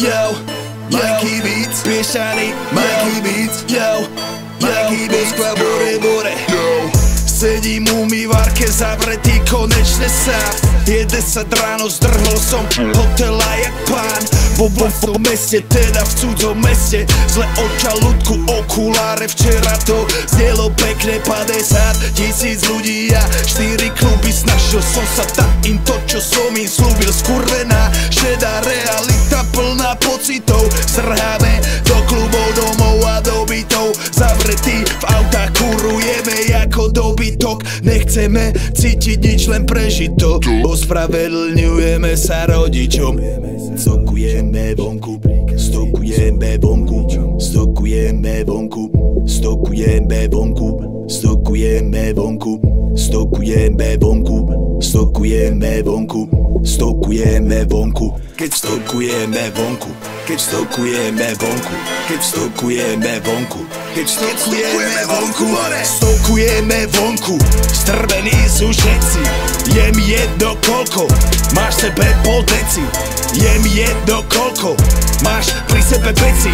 Yo, Mikey Beats, piešaný Mikey Beats. Yo, Mikey Beats, bore. Sedím u umývarke zavretý konečne sám. Je 10 ráno, zdrhol som hotela jak pán. Vo meste, teda v cudzom meste. Zle od žalúdku, okuláre. Včera to znelo pekne 50 000 ľudí a 4 kluby. Snažil som sa dať im to, čo som im slúbil. Skurvená, šedá realita plná pocitov. Strháme do klubov, domov a do bytov. Zavretí v autách, kurujeme ako dobytok. Nechceme cítiť nič, len prežitok. Ospravedlňujeme sa rodičom. Stokujeme vonku, stokujeme vonku, stokujeme vonku, stokujeme vonku, stokujeme vonku, stokujeme vonku, stokujeme vonku, stokujeme vonku. Keď stokujeme vonku, keď stokujeme vonku, keď stokujeme vonku, keď stokujeme vonku, stokujeme vonku. Strvení sú všetci, je mi jedno koľko máš sebe pol deci. Je mi jedno koľko máš pri sebe veci.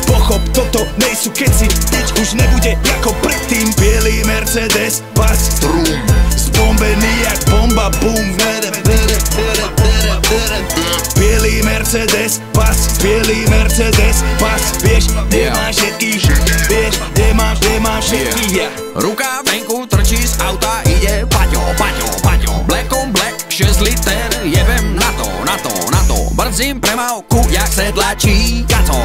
Pochop, toto nejsú keci, nič už nebude ako predtým. Bielý Mercedes, pas, trum, zbombený jak bomba, boom. Bielý Mercedes, pas, bielý Mercedes, pas. Vieš, kde máš všetkých, vieš, kde máš všetkých. Ruka venku trčí z auta, ide Paťo, Black on black, 6 liter, jebem na to. Brdzím premávku, jak sedlačí. Kaco,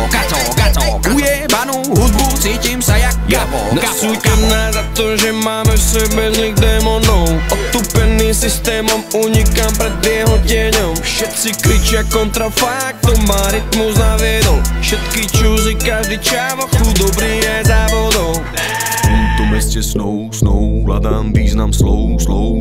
ujebanú hudbu, cítim sa jak Gabo. Nesúďte nás za to, že máme v sebe zlých démonov. Otupený systémom, unikám pred jeho tieňom. Všetci kričia kontrafakt, to má rytmus naviedol. Všetky čúzy, každý čávo, dobrý je závodou. V tomto meste snou, hľadám význam slow.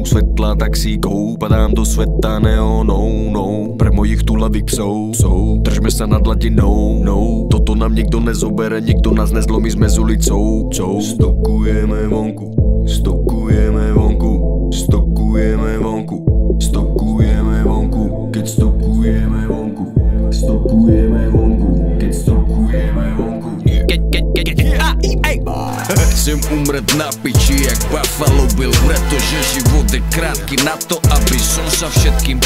Svetla taxíkov, padám do sveta neónou. Pre mojich tulavých psov, držme sa nad hladinou. Toto nám nikto nezobere, nikto nás nezlomí, sme s ulicou. Stokujeme vonku, stokujeme vonku, stokujeme vonku, stokujeme vonku. Keď stokujeme vonku, stokujeme vonku, keď stokujeme vonku. Chcem umrieť na piči jak Buffalo Bill, pretože život je krátky na to, aby som sa všetkým